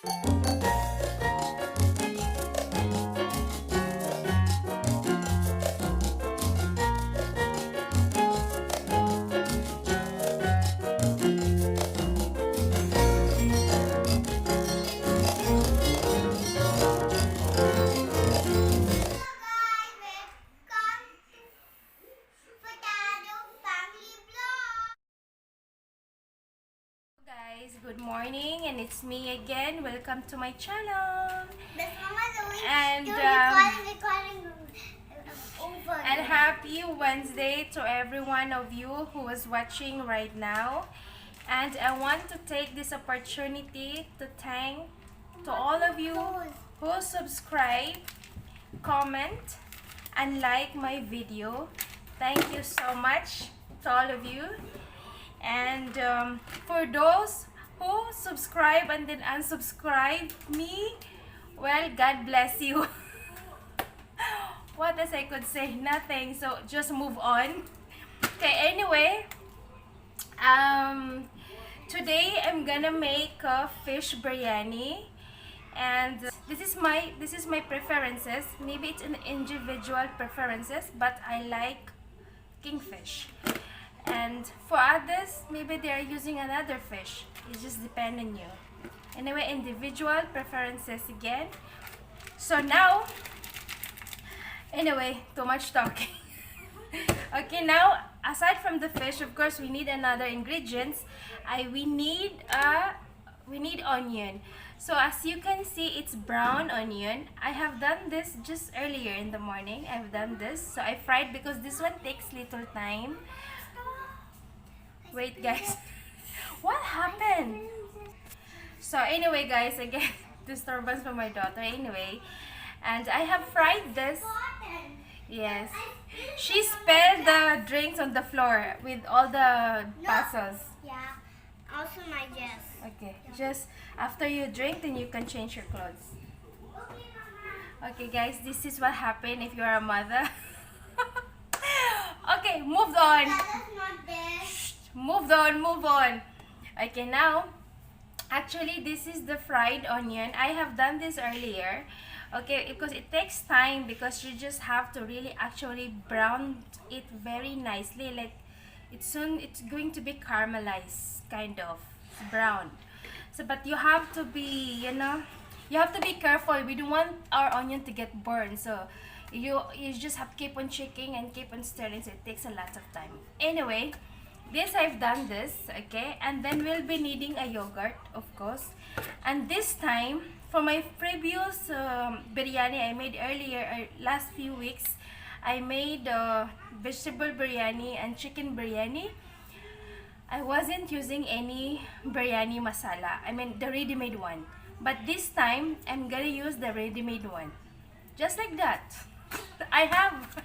Guys, good morning, and it's me again. Welcome to my channel. And and happy Wednesday to every one of you who is watching right now. And I want to take this opportunity to thank to all of you who subscribe, comment, and like my video. Thank you so much to all of you. And for those who subscribe and then unsubscribe me, well, God bless you. What else I could say? Nothing. So just move on. Okay. Anyway, today I'm gonna make a fish biryani, and this is my preferences. Maybe it's an individual preferences, but I like kingfish. And for others, maybe they are using another fish. It just depends on you. Anyway, individual preferences again. So now, anyway, too much talking. Okay, now aside from the fish, of course, we need another ingredients. We need onion. So as you can see, it's brown onion. I have done this just earlier in the morning. I've done this. So I fried because this one takes little time. Wait, guys. What happened? So anyway, guys, again, disturbance from my daughter. Anyway, and I have fried this. Yes. She spilled the drinks on the floor with all the puzzles. Yeah. Also my dress. Okay. Just after you drink, then you can change your clothes. Okay, guys, this is what happened if you're a mother. Okay, moved on. That's not there. Moved on. Okay, now actually this is the fried onion. I have done this earlier, okay, because it takes time, because you just have to really actually brown it very nicely, like it's going to be caramelized, kind of brown. So but you have to be, you have to be careful. We don't want our onion to get burned, so you just have to keep on checking and keep on stirring, so it takes a lot of time. Anyway, I've done this, okay, and then we'll be needing a yogurt, of course. And this time, for my previous biryani I made earlier, last few weeks, I made vegetable biryani and chicken biryani. I wasn't using any biryani masala, I mean the ready-made one. But this time, I'm gonna use the ready-made one. Just like that. I have...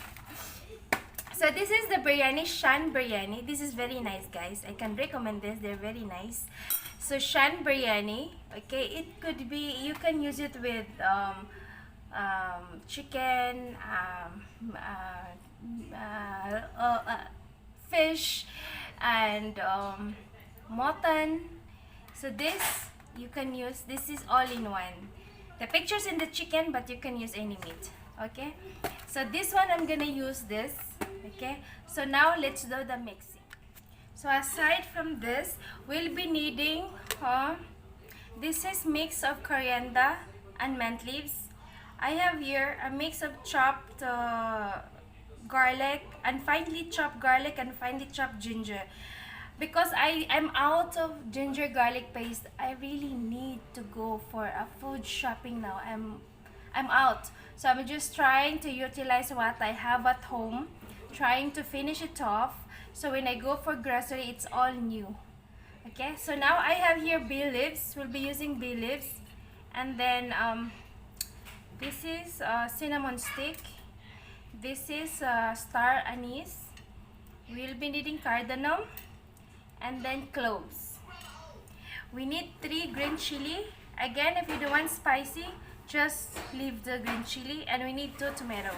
So this is the biryani, Shan biryani. This is very nice, guys. I can recommend this. They're very nice. So Shan biryani, okay. It could be, you can use it with chicken, fish, and mutton. So this you can use. This is all in one. The picture's in the chicken, but you can use any meat. Okay. So this one I'm gonna use this. Okay, so now let's do the mixing. So aside from this, we'll be needing this is mix of coriander and mint leaves. I have here a mix of chopped garlic and finely chopped ginger. Because I'm out of ginger garlic paste, I really need to go for a food shopping now. I'm out, so I'm just trying to utilize what I have at home, trying to finish it off, so when I go for grocery, it's all new. Okay, so now I have here bay leaves. We'll be using bay leaves, and then this is cinnamon stick. This is star anise. We'll be needing cardamom, and then cloves. We need 3 green chili. Again, if you don't want spicy, just leave the green chili. And we need 2 tomatoes.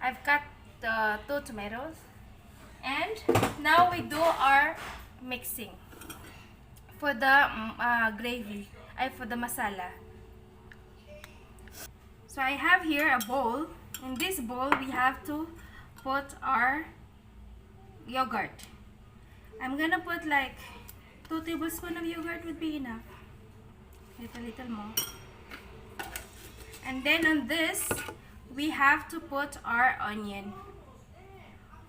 I've cut 2 tomatoes. And now we do our mixing for the gravy, for the masala. So I have here a bowl. In this bowl, we have to put our yogurt. I'm gonna put like 2 tablespoons of yogurt would be enough. Little more. And then on this, we have to put our onion.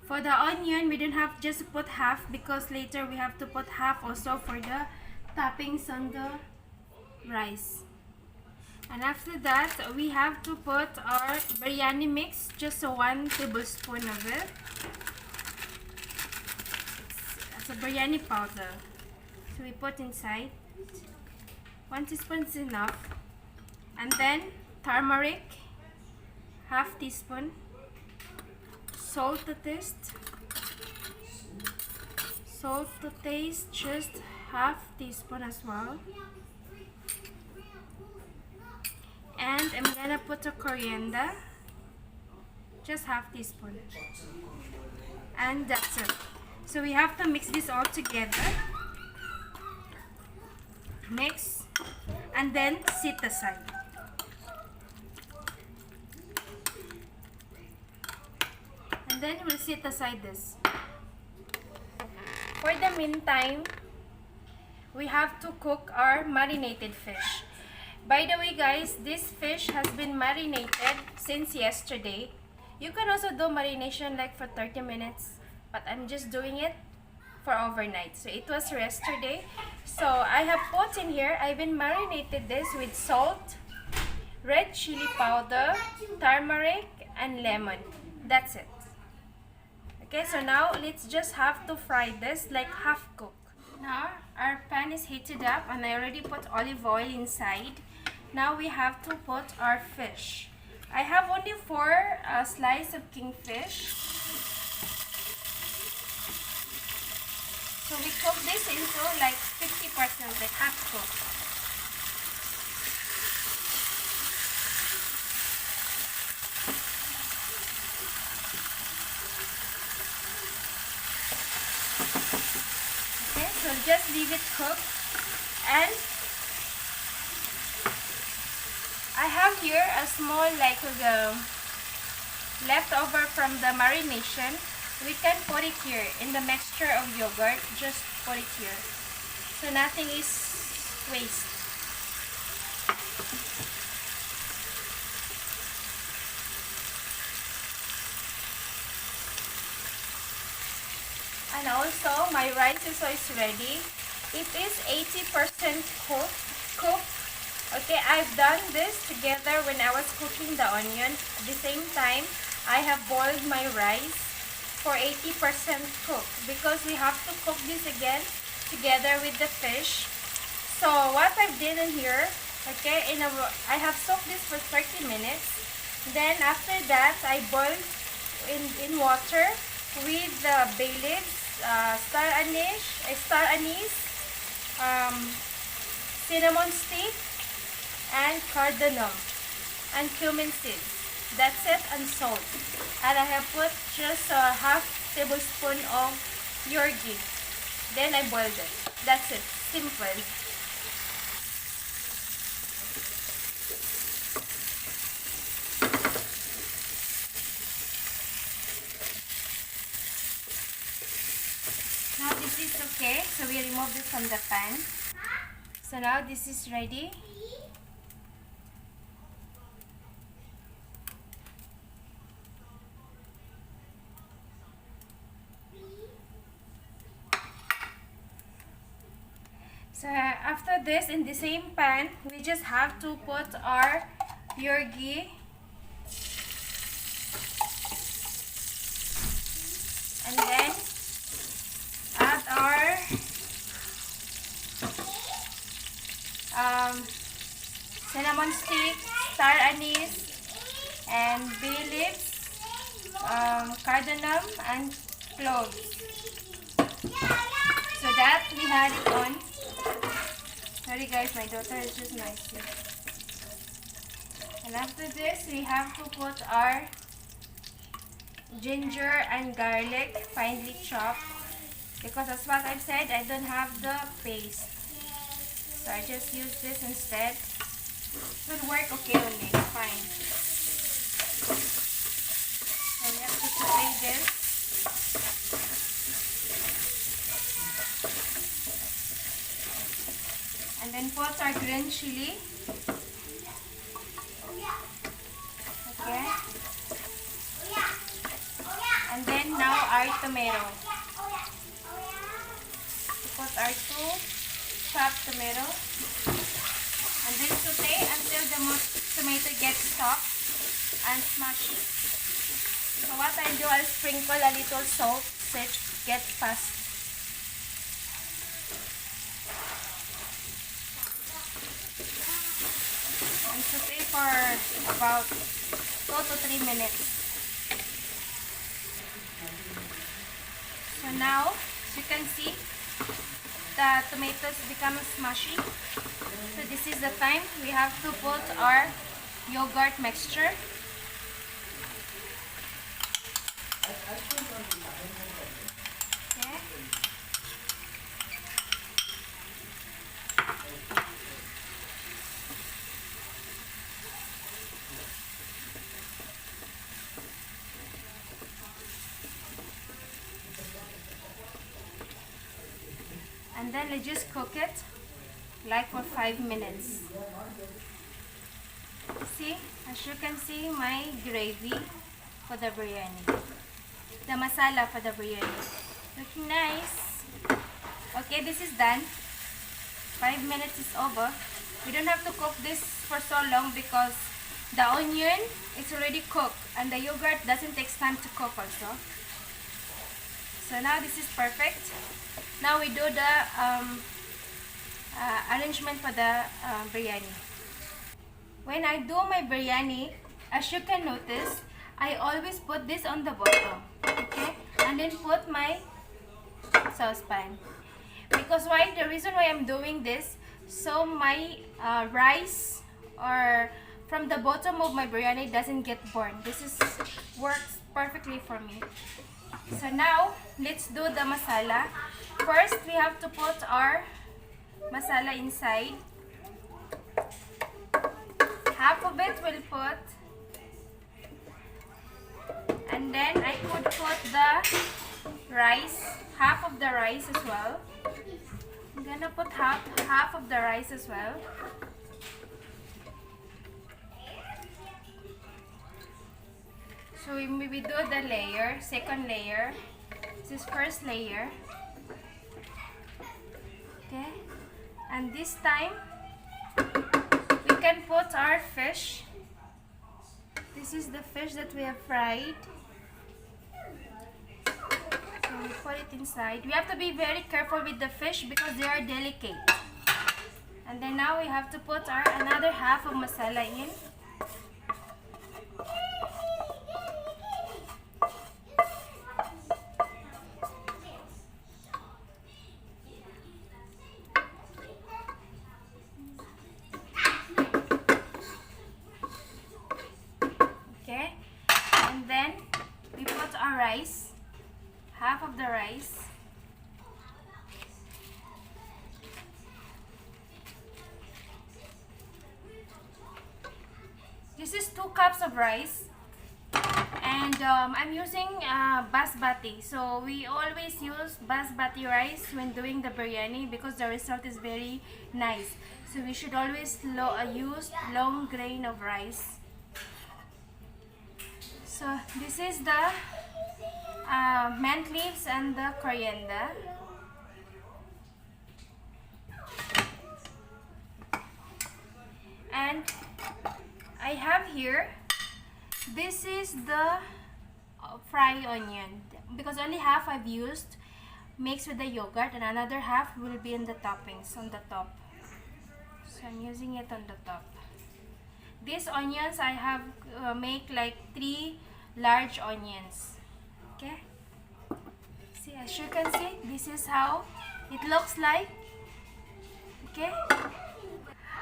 For the onion, we don't have just to put half because later we have to put half also for the toppings on the rice. And after that, we have to put our biryani mix, just 1 tablespoon of it. It's a biryani powder. So we put inside. 1 teaspoon is enough. And then turmeric, half teaspoon. Salt to taste. Salt to taste, just half teaspoon as well. And I'm gonna put a coriander, just half teaspoon. And that's it. So we have to mix this all together. Mix and then set aside. And then we'll set aside this. For the meantime, we have to cook our marinated fish. By the way guys, this fish has been marinated since yesterday. You can also do marination like for 30 minutes, but I'm just doing it for overnight. So it was yesterday. So I have put in here, I've been marinated this with salt, red chili powder, turmeric, and lemon. That's it. Okay, so now let's just have to fry this like half cooked. Now our pan is heated up and I already put olive oil inside. Now we have to put our fish. I have only 4 slices of kingfish. So we cook this into like 50%, like half cooked. Okay, so just leave it cook. And I have here a small like leftover from the marination. We can put it here in the mixture of yogurt. Just put it here, so nothing is waste. And also my rice is ready. It is 80% cooked. Okay, I've done this together when I was cooking the onion. At the same time, I have boiled my rice for 80% cooked because we have to cook this again together with the fish. So what I've done in here, okay, I have soaked this for 30 minutes. Then after that, I boiled in water with the bay leaves, star anise, cinnamon stick, and cardamom and cumin seeds. That's it, and salt. And I have put just a half tablespoon of yorgi. Then I boiled it. That's it. Simple. Now this is okay. So we remove this from the pan. So now this is ready. So after this, in the same pan, we just have to put our pure ghee. And then add our cinnamon stick, star anise, and bay leaves, cardamom, and cloves. So that we had it on. Sorry guys, my daughter is just noisy. And after this, we have to put our ginger and garlic finely chopped, because as what I've said, I don't have the paste, so I just use this instead. Will work okay only. It's fine. So we have to saute this. And then put our green chili. Okay. And then now our tomato. Put our 2 chopped tomato. And then saute until the tomato gets soft and smashy. So what I do, I'll sprinkle a little salt so it gets fast. And saute for about 2 to 3 minutes. So now, as you can see, the tomatoes become smushy. So this is the time we have to put our yogurt mixture. Okay. And then let's just cook it like for 5 minutes. See, as you can see, my gravy for the biryani, the masala for the biryani, looking nice. Okay, this is done. 5 minutes is over. We don't have to cook this for so long because the onion is already cooked and the yogurt doesn't take time to cook also. So now this is perfect. Now we do the arrangement for the biryani. When I do my biryani, as you can notice, I always put this on the bottom, okay, and then put my saucepan. Because why? The reason why I'm doing this, so my rice or from the bottom of my biryani doesn't get burned. This works perfectly for me. So now let's do the masala. First, we have to put our masala inside. Half of it we'll put, and then I could put the rice, half of the rice as well. I'm gonna put half of the rice as well. So we do the layer, second layer. This is first layer. Okay, and this time we can put our fish. This is the fish that we have fried. So we put it inside. We have to be very careful with the fish because they are delicate. And then now we have to put our another half of masala in. Okay, and then we put our rice, half of the rice. This is 2 cups of rice, and I'm using basmati. So we always use basmati rice when doing the biryani because the result is very nice. So we should always use long grain of rice. So this is the mint leaves and the coriander. And I have here, this is the fried onion because only half I've used mixed with the yogurt and another half will be in the toppings on the top. So I'm using it on the top. These onions I have make like 3 large onions. Okay, see, as you can see, this is how it looks like. Okay,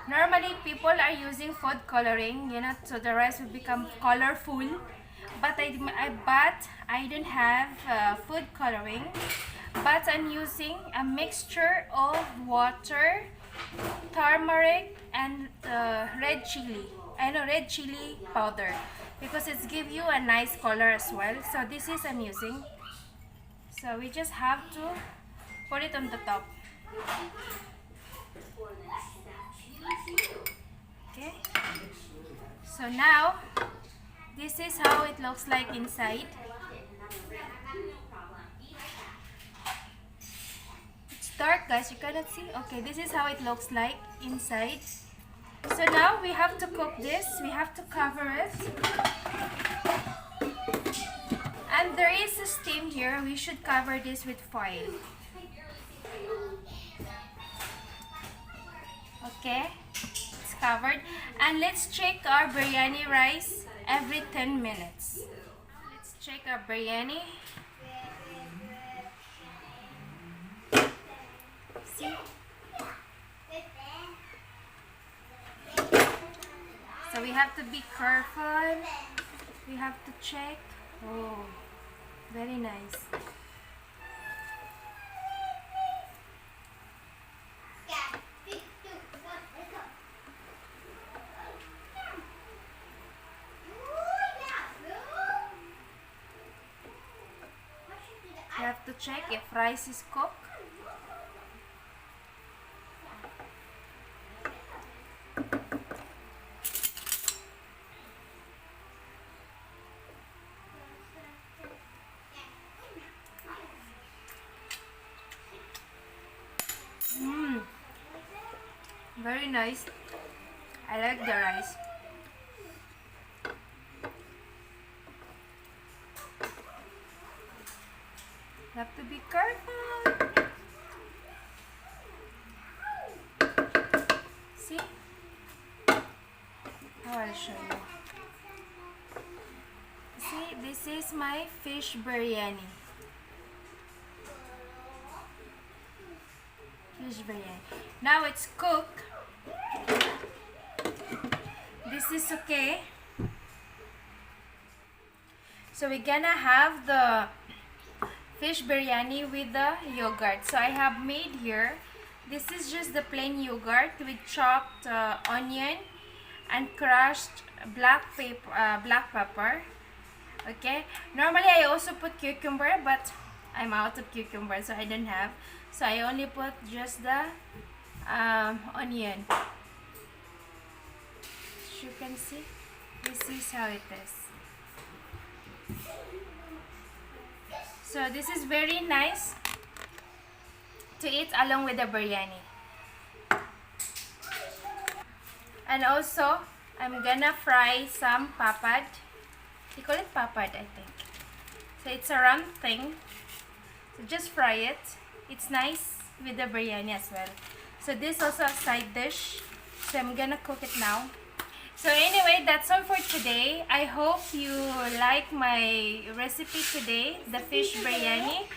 normally people are using food coloring, you know, so the rice will become colorful, but I don't have food coloring, but I'm using a mixture of water turmeric and red chili. I know, red chili powder, because it's give you a nice color as well. So this is I'm using. So we just have to put it on the top. Okay. So now this is how it looks like inside. It's dark, guys, you cannot see. Okay, this is how it looks like inside. So now we have to cook this. We have to cover it. And there is a steam here. We should cover this with foil. Okay, it's covered. And let's check our biryani rice every 10 minutes. Let's check our biryani. See? So we have to be careful. We have to check. Oh, very nice. You have to check if rice is cooked. Very nice. I like the rice. You have to be careful. See? How I'll show you. See, this is my fish biryani. Fish biryani. Now it's cooked. This is okay. So we're gonna have the fish biryani with the yogurt. So I have made here, this is just the plain yogurt with chopped onion and crushed black pepper. Okay, normally I also put cucumber, but I'm out of cucumber, so I don't have. So I only put just the onion. As you can see, this is how it is. So this is very nice to eat along with the biryani. And also, I'm gonna fry some papad. They call it papad, I think. So it's a round thing. So just fry it. It's nice with the biryani as well. So this also a side dish. So I'm gonna cook it now. So anyway, that's all for today. I hope you like my recipe today, the fish biryani.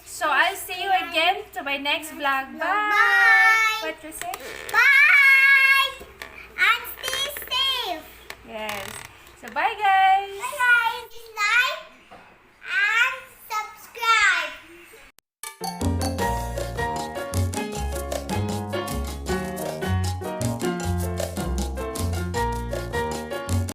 So I'll see you again to my next vlog. Bye! Bye! What you say? Bye! And stay safe! Yes. So bye guys! Bye!